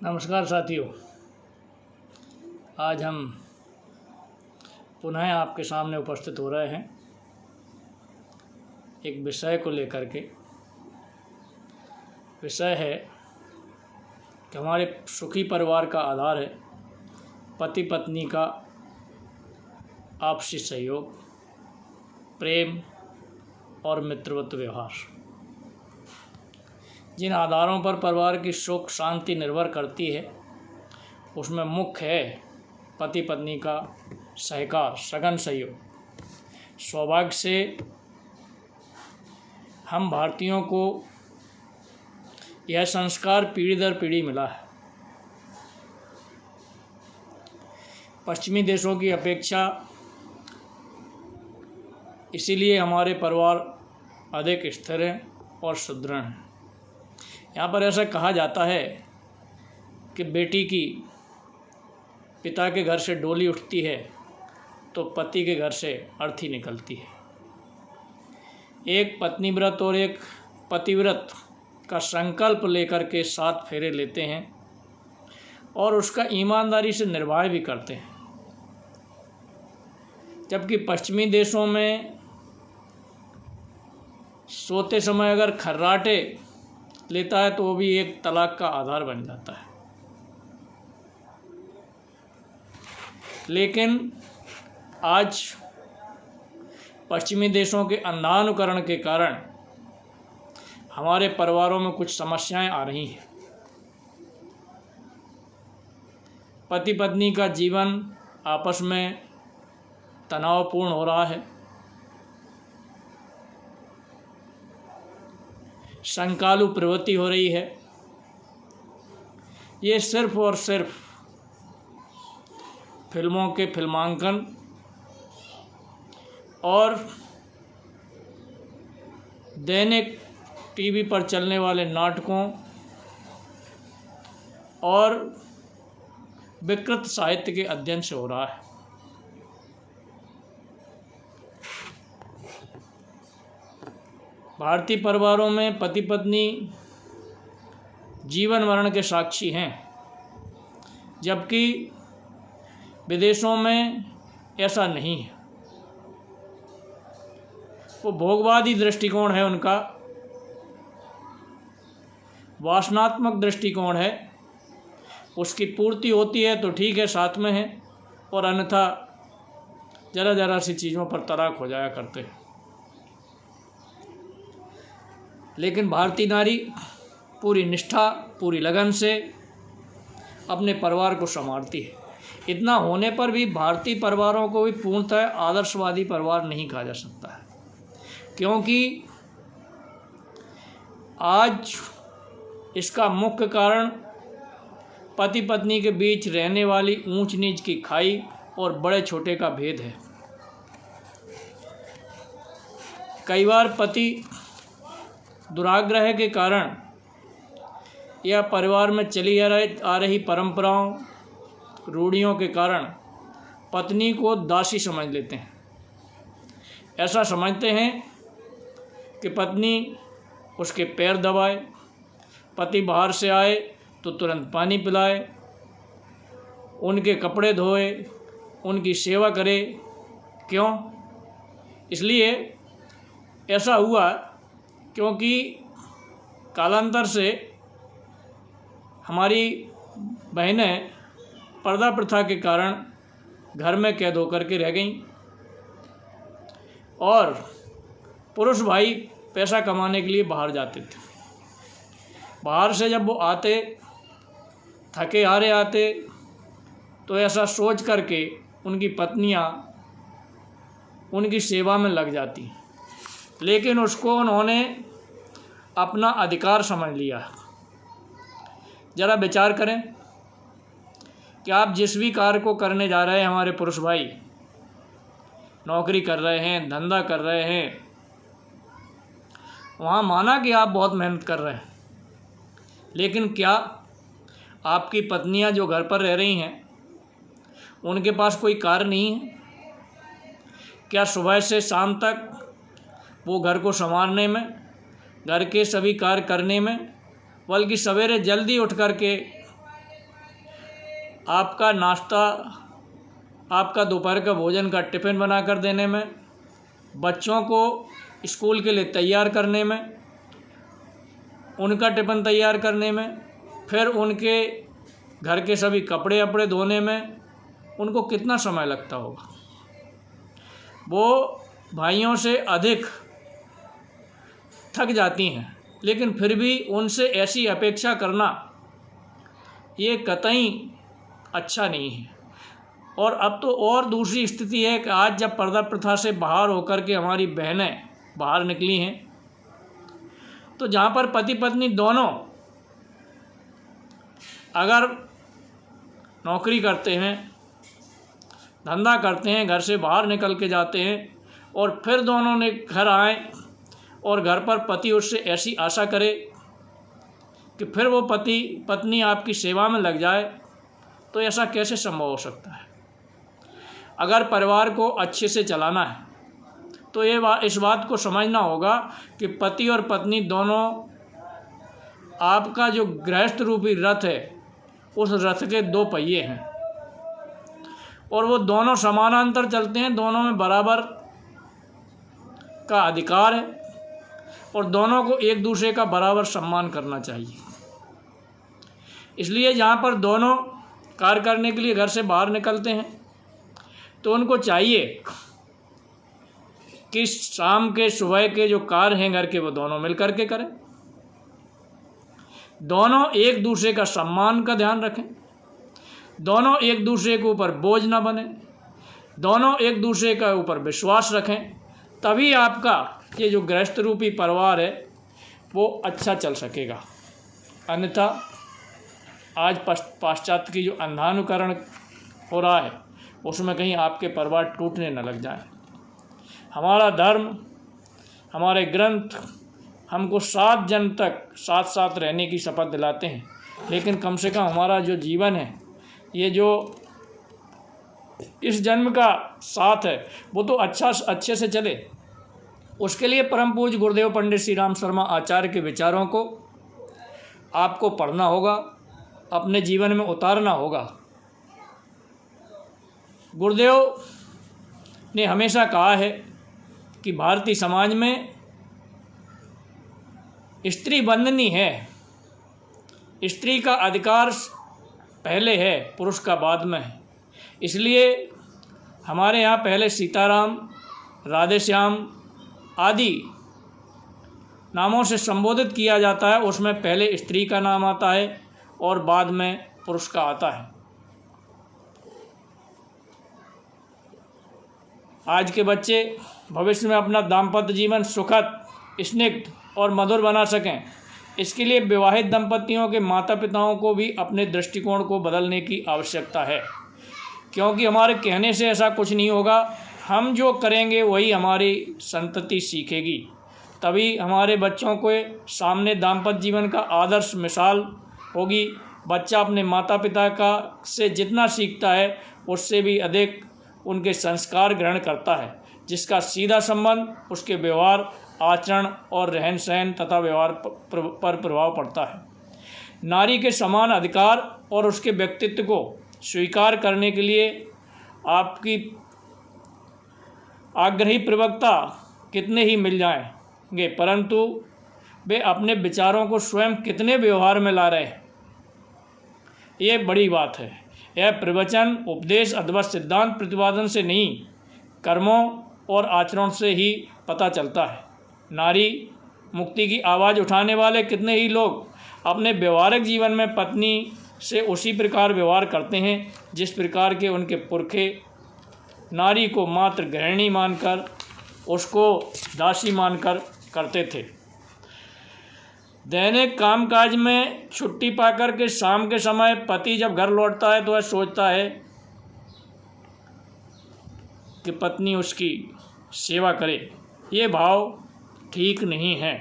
नमस्कार साथियों, आज हम पुनः आपके सामने उपस्थित हो रहे हैं एक विषय को लेकर के। विषय है कि हमारे सुखी परिवार का आधार है पति पत्नी का आपसी सहयोग, प्रेम और मित्रवत व्यवहार। जिन आधारों पर परिवार की सुख शांति निर्भर करती है उसमें मुख्य है पति पत्नी का सहकार, सघन सहयोग। सौभाग्य से हम भारतीयों को यह संस्कार पीढ़ी दर पीढ़ी मिला है। पश्चिमी देशों की अपेक्षा इसीलिए हमारे परिवार अधिक स्थिर हैं और सुदृढ़ हैं। यहाँ पर ऐसा कहा जाता है कि बेटी की पिता के घर से डोली उठती है तो पति के घर से अर्थी निकलती है। एक पत्नीव्रत और एक पतिव्रत का संकल्प लेकर के 7 फेरे लेते हैं और उसका ईमानदारी से निर्वाह भी करते हैं। जबकि पश्चिमी देशों में सोते समय अगर खर्राटे लेता है तो वो भी एक तलाक का आधार बन जाता है। लेकिन आज पश्चिमी देशों के अंधानुकरण के कारण हमारे परिवारों में कुछ समस्याएं आ रही हैं। पति पत्नी का जीवन आपस में तनावपूर्ण हो रहा है। संकालु प्रवृत्ति हो रही है। ये सिर्फ और सिर्फ फिल्मों के फिल्मांकन और दैनिक टीवी पर चलने वाले नाटकों और विकृत साहित्य के अध्ययन से हो रहा है। भारतीय परिवारों में पति पत्नी जीवन मरण के साक्षी हैं, जबकि विदेशों में ऐसा नहीं है। वो भोगवादी दृष्टिकोण है, उनका वासनात्मक दृष्टिकोण है। उसकी पूर्ति होती है तो ठीक है, साथ में है, और अन्यथा जरा जरा सी चीज़ों पर तलाक हो जाया करते हैं। लेकिन भारतीय नारी पूरी निष्ठा, पूरी लगन से अपने परिवार को संभालती है। इतना होने पर भी भारतीय परिवारों को भी पूर्णतः आदर्शवादी परिवार नहीं कहा जा सकता है, क्योंकि आज इसका मुख्य कारण पति पत्नी के बीच रहने वाली ऊंच नीच की खाई और बड़े छोटे का भेद है। कई बार पति दुराग्रह के कारण या परिवार में चली आ रही परंपराओं, रूढ़ियों के कारण पत्नी को दासी समझ लेते हैं। ऐसा समझते हैं कि पत्नी उसके पैर दबाए, पति बाहर से आए तो तुरंत पानी पिलाए, उनके कपड़े धोए, उनकी सेवा करे। क्यों? इसलिए ऐसा हुआ क्योंकि कालांतर से हमारी बहनें पर्दा प्रथा के कारण घर में कैद होकर के रह गईं और पुरुष भाई पैसा कमाने के लिए बाहर जाते थे। बाहर से जब वो आते, थके हारे आते, तो ऐसा सोच करके उनकी पत्नियां उनकी सेवा में लग जाती, लेकिन उसको उन्होंने अपना अधिकार समझ लिया। ज़रा विचार करें कि आप जिस भी कार्य को करने जा रहे हैं, हमारे पुरुष भाई नौकरी कर रहे हैं, धंधा कर रहे हैं, वहाँ माना कि आप बहुत मेहनत कर रहे हैं, लेकिन क्या आपकी पत्नियाँ जो घर पर रह रही हैं उनके पास कोई कार्य नहीं है? क्या सुबह से शाम तक वो घर को संभालने में, घर के सभी कार्य करने में, बल्कि सवेरे जल्दी उठ कर के आपका नाश्ता, आपका दोपहर का भोजन का टिफ़िन बना कर देने में, बच्चों को स्कूल के लिए तैयार करने में, उनका टिफ़िन तैयार करने में, फिर उनके घर के सभी कपड़े वपड़े धोने में उनको कितना समय लगता होगा। वो भाइयों से अधिक थक जाती हैं, लेकिन फिर भी उनसे ऐसी अपेक्षा करना ये कतई अच्छा नहीं है। और अब तो और दूसरी स्थिति है कि आज जब पर्दा प्रथा से बाहर होकर के हमारी बहनें बाहर निकली हैं, तो जहाँ पर पति पत्नी दोनों अगर नौकरी करते हैं, धंधा करते हैं, घर से बाहर निकल के जाते हैं और फिर दोनों ने घर आए और घर पर पति उससे ऐसी आशा करे कि फिर वो पति पत्नी आपकी सेवा में लग जाए, तो ऐसा कैसे संभव हो सकता है। अगर परिवार को अच्छे से चलाना है तो इस बात को समझना होगा कि पति और पत्नी दोनों आपका जो गृहस्थ रूपी रथ है, उस रथ के दो पहिए हैं और वो दोनों समानांतर चलते हैं, दोनों में बराबर का अधिकार है और दोनों को एक दूसरे का बराबर सम्मान करना चाहिए। इसलिए जहाँ पर दोनों कार्य करने के लिए घर से बाहर निकलते हैं तो उनको चाहिए कि शाम के सुबह के जो कार्य हैं घर के, वो दोनों मिल कर के करें, दोनों एक दूसरे का सम्मान का ध्यान रखें, दोनों एक दूसरे के ऊपर बोझ न बने, दोनों एक दूसरे के ऊपर विश्वास रखें, तभी आपका ये जो गृहस्थ रूपी परिवार है वो अच्छा चल सकेगा। अन्यथा आज पाश्चात्य की जो अंधानुकरण हो रहा है उसमें कहीं आपके परिवार टूटने न लग जाए। हमारा धर्म, हमारे ग्रंथ हमको 7 जन्म तक साथ साथ रहने की शपथ दिलाते हैं, लेकिन कम से कम हमारा जो जीवन है, ये जो इस जन्म का साथ है, वो तो अच्छे से चले। उसके लिए परम पूज्य गुरुदेव पंडित श्री राम शर्मा आचार्य के विचारों को आपको पढ़ना होगा, अपने जीवन में उतारना होगा। गुरुदेव ने हमेशा कहा है कि भारतीय समाज में स्त्री वंदनीय है, स्त्री का अधिकार पहले है, पुरुष का बाद में है। इसलिए हमारे यहाँ पहले सीताराम, राधेश्याम आदि नामों से संबोधित किया जाता है, उसमें पहले स्त्री का नाम आता है और बाद में पुरुष का आता है। आज के बच्चे भविष्य में अपना दाम्पत्य जीवन सुखद, स्निग्ध और मधुर बना सकें, इसके लिए विवाहित दंपतियों के माता पिताओं को भी अपने दृष्टिकोण को बदलने की आवश्यकता है, क्योंकि हमारे कहने से ऐसा कुछ नहीं होगा। हम जो करेंगे वही हमारी संतति सीखेगी, तभी हमारे बच्चों के सामने दाम्पत्य जीवन का आदर्श मिसाल होगी। बच्चा अपने माता पिता का से जितना सीखता है उससे भी अधिक उनके संस्कार ग्रहण करता है, जिसका सीधा संबंध उसके व्यवहार, आचरण और रहन सहन तथा व्यवहार पर प्रभाव पड़ता है। नारी के समान अधिकार और उसके व्यक्तित्व को स्वीकार करने के लिए आपकी आग्रही प्रवक्ता कितने ही मिल जाएंगे, परंतु वे अपने विचारों को स्वयं कितने व्यवहार में ला रहे हैं, ये बड़ी बात है। यह प्रवचन, उपदेश अथवा सिद्धांत प्रतिपादन से नहीं, कर्मों और आचरण से ही पता चलता है। नारी मुक्ति की आवाज़ उठाने वाले कितने ही लोग अपने व्यवहारिक जीवन में पत्नी से उसी प्रकार व्यवहार करते हैं जिस प्रकार के उनके पुरखे नारी को मात्र गृहिणी मानकर, उसको दासी मानकर करते थे। दैनिक कामकाज में छुट्टी पाकर के शाम के समय पति जब घर लौटता है तो वह सोचता है कि पत्नी उसकी सेवा करे। ये भाव ठीक नहीं है।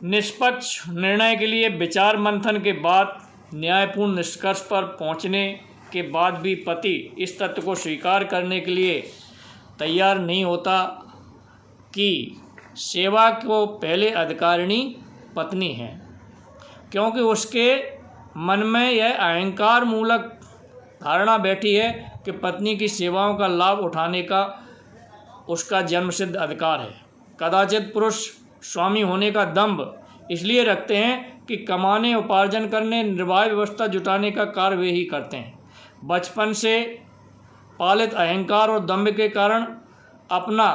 निष्पक्ष निर्णय के लिए विचार मंथन के बाद न्यायपूर्ण निष्कर्ष पर पहुंचने के बाद भी पति इस तथ्य को स्वीकार करने के लिए तैयार नहीं होता कि सेवा को पहले अधिकारिणी पत्नी है, क्योंकि उसके मन में यह अहंकार मूलक धारणा बैठी है कि पत्नी की सेवाओं का लाभ उठाने का उसका जन्मसिद्ध अधिकार है। कदाचित पुरुष स्वामी होने का दंभ इसलिए रखते हैं कि कमाने, उपार्जन करने, निर्वाह व्यवस्था जुटाने का कार्य वे ही करते हैं। बचपन से पालित अहंकार और दंभ के कारण अपना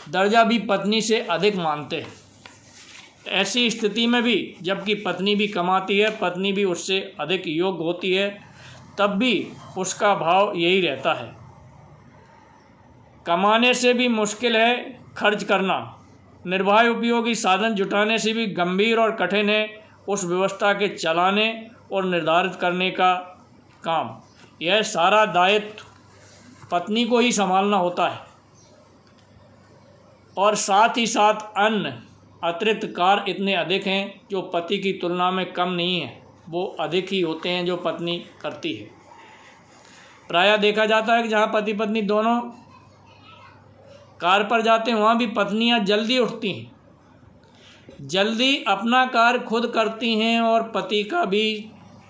दर्जा भी पत्नी से अधिक मानते हैं। ऐसी स्थिति में भी जबकि पत्नी भी कमाती है, पत्नी भी उससे अधिक योग्य होती है, तब भी उसका भाव यही रहता है, कमाने से भी मुश्किल है खर्च करना, निर्वाह उपयोगी साधन जुटाने से भी गंभीर और कठिन है उस व्यवस्था के चलाने और निर्धारित करने का काम। यह सारा दायित्व पत्नी को ही संभालना होता है और साथ ही साथ अन्य अतिरिक्त कार्य इतने अधिक हैं जो पति की तुलना में कम नहीं है, वो अधिक ही होते हैं जो पत्नी करती है। प्रायः देखा जाता है कि जहाँ पति पत्नी दोनों कार्य पर जाते हैं वहाँ भी पत्नियाँ जल्दी उठती हैं, जल्दी अपना कार्य खुद करती हैं और पति का भी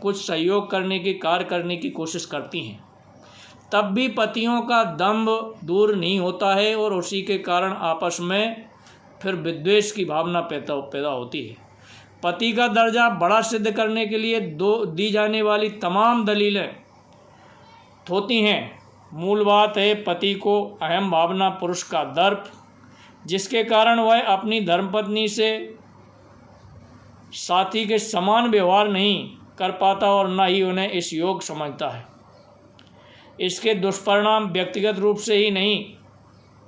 कुछ सहयोग करने की कार्य करने की कोशिश करती हैं। तब भी पतियों का दंभ दूर नहीं होता है और उसी के कारण आपस में फिर विद्वेष की भावना पैदा होती है। पति का दर्जा बड़ा सिद्ध करने के लिए दी जाने वाली तमाम दलीलें होती हैं। मूल बात है पति को अहम भावना, पुरुष का दर्प, जिसके कारण वह अपनी धर्मपत्नी से साथी के समान व्यवहार नहीं कर पाता और न ही उन्हें इस योग्य समझता है। इसके दुष्परिणाम व्यक्तिगत रूप से ही नहीं,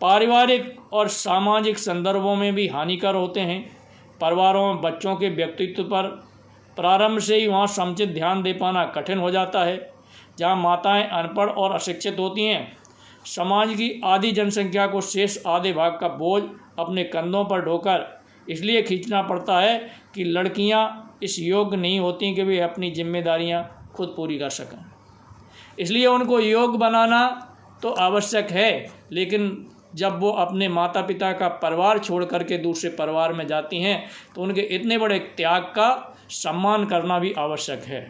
पारिवारिक और सामाजिक संदर्भों में भी हानिकर होते हैं। परिवारों में बच्चों के व्यक्तित्व पर प्रारंभ से ही वहाँ समुचित ध्यान दे पाना कठिन हो जाता है। जहाँ माताएं अनपढ़ और अशिक्षित होती हैं, समाज की आधी जनसंख्या को शेष आधे भाग का बोझ अपने कंधों पर ढोकर इसलिए खींचना पड़ता है कि लड़कियां इस योग्य नहीं होती कि वे अपनी जिम्मेदारियां खुद पूरी कर सकें। इसलिए उनको योग्य बनाना तो आवश्यक है, लेकिन जब वो अपने माता पिता का परिवार छोड़ करके दूसरे परिवार में जाती हैं तो उनके इतने बड़े त्याग का सम्मान करना भी आवश्यक है।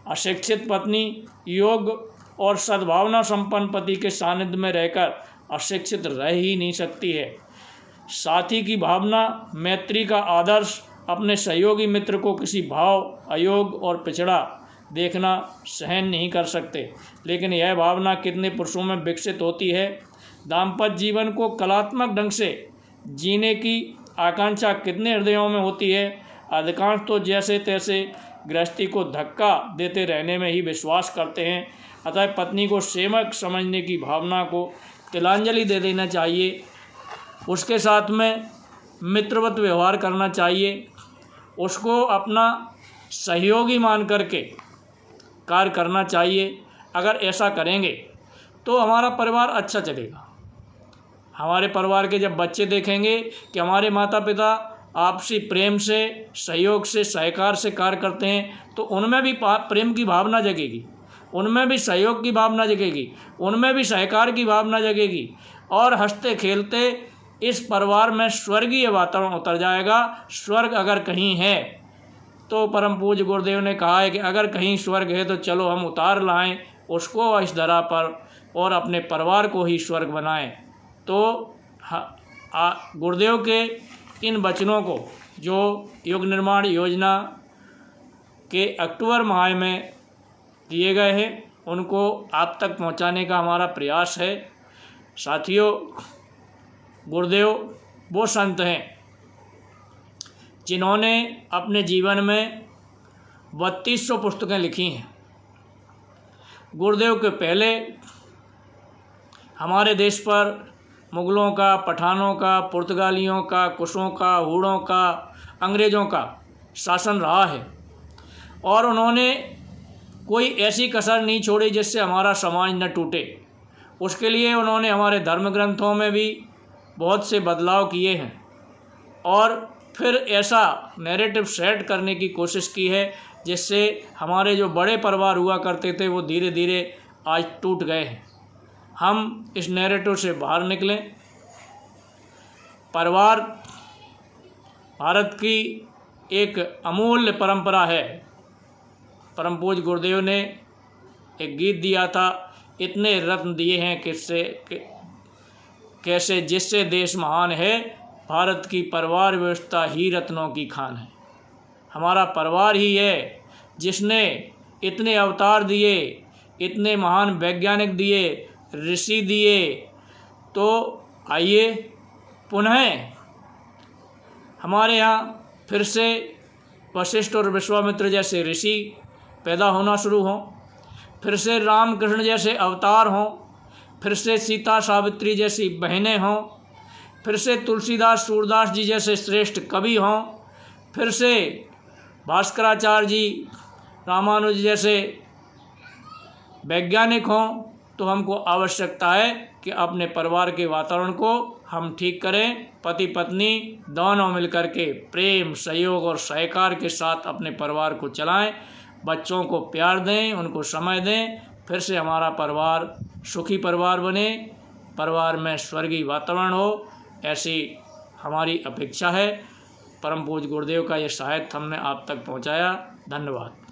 अशिक्षित पत्नी योग्य और सद्भावना संपन्न पति के सानिध्य में रहकर अशिक्षित रह ही नहीं सकती है। साथी की भावना, मैत्री का आदर्श, अपने सहयोगी मित्र को किसी भाव, अयोग्य और पिछड़ा देखना सहन नहीं कर सकते। लेकिन यह भावना कितने पुरुषों में विकसित होती है। दाम्पत्य जीवन को कलात्मक ढंग से जीने की आकांक्षा कितने हृदयों में होती है। अधिकांश तो जैसे तैसे गृहस्थी को धक्का देते रहने में ही विश्वास करते हैं। अतः पत्नी को सेवक समझने की भावना को तिलांजलि दे देना चाहिए, उसके साथ में मित्रवत व्यवहार करना चाहिए, उसको अपना सहयोगी मान करके कार्य करना चाहिए। अगर ऐसा करेंगे तो हमारा परिवार अच्छा चलेगा। हमारे परिवार के जब बच्चे देखेंगे कि हमारे माता पिता आपसी प्रेम से, सहयोग से, सहकार से कार्य करते हैं तो उनमें भी प्रेम की भावना जगेगी, उनमें भी सहयोग की भावना जगेगी, उनमें भी सहकार की भावना जगेगी और हंसते खेलते इस परिवार में स्वर्गीय वातावरण उतर जाएगा। स्वर्ग अगर कहीं है तो परम पूज्य गुरुदेव ने कहा है कि अगर कहीं स्वर्ग है तो चलो हम उतार लाएं उसको इस धरा पर और अपने परिवार को ही स्वर्ग बनाएं। तो गुरुदेव के इन वचनों को जो युग निर्माण योजना के अक्टूबर माह में दिए गए हैं उनको आप तक पहुंचाने का हमारा प्रयास है। साथियों, गुरुदेव वो संत हैं जिन्होंने अपने जीवन में 3200 पुस्तकें लिखी हैं। गुरुदेव के पहले हमारे देश पर मुग़लों का, पठानों का, पुर्तगालियों का, कुशों का, हूणों का, अंग्रेज़ों का शासन रहा है और उन्होंने कोई ऐसी कसर नहीं छोड़ी जिससे हमारा समाज न टूटे। उसके लिए उन्होंने हमारे धर्म ग्रंथों में भी बहुत से बदलाव किए हैं और फिर ऐसा नैरेटिव सेट करने की कोशिश की है जिससे हमारे जो बड़े परिवार हुआ करते थे वो धीरे धीरे आज टूट गए हैं। हम इस नैरेटिव से बाहर निकलें। परिवार भारत की एक अमूल्य परंपरा है। परम पूज्य गुरुदेव ने एक गीत दिया था, इतने रत्न दिए हैं कैसे जिससे देश महान है, भारत की परिवार व्यवस्था ही रत्नों की खान है। हमारा परिवार ही है जिसने इतने अवतार दिए, इतने महान वैज्ञानिक दिए, ऋषि दिए। तो आइए पुनः हमारे यहाँ फिर से वशिष्ठ और विश्वामित्र जैसे ऋषि पैदा होना शुरू हों, फिर से रामकृष्ण जैसे अवतार हों, फिर से सीता सावित्री जैसी बहनें हों, फिर से तुलसीदास सूरदास जी जैसे श्रेष्ठ कवि हों, फिर से भास्कराचार्य जी रामानुज जैसे वैज्ञानिक हों। तो हमको आवश्यकता है कि अपने परिवार के वातावरण को हम ठीक करें। पति पत्नी दोनों मिलकर के प्रेम, सहयोग और सहकार के साथ अपने परिवार को चलाएं, बच्चों को प्यार दें, उनको समय दें, फिर से हमारा परिवार सुखी परिवार बने, परिवार में स्वर्गीय वातावरण हो, ऐसी हमारी अपेक्षा है। परम पूज्य गुरुदेव का ये साहित्य हमने आप तक पहुंचाया। धन्यवाद।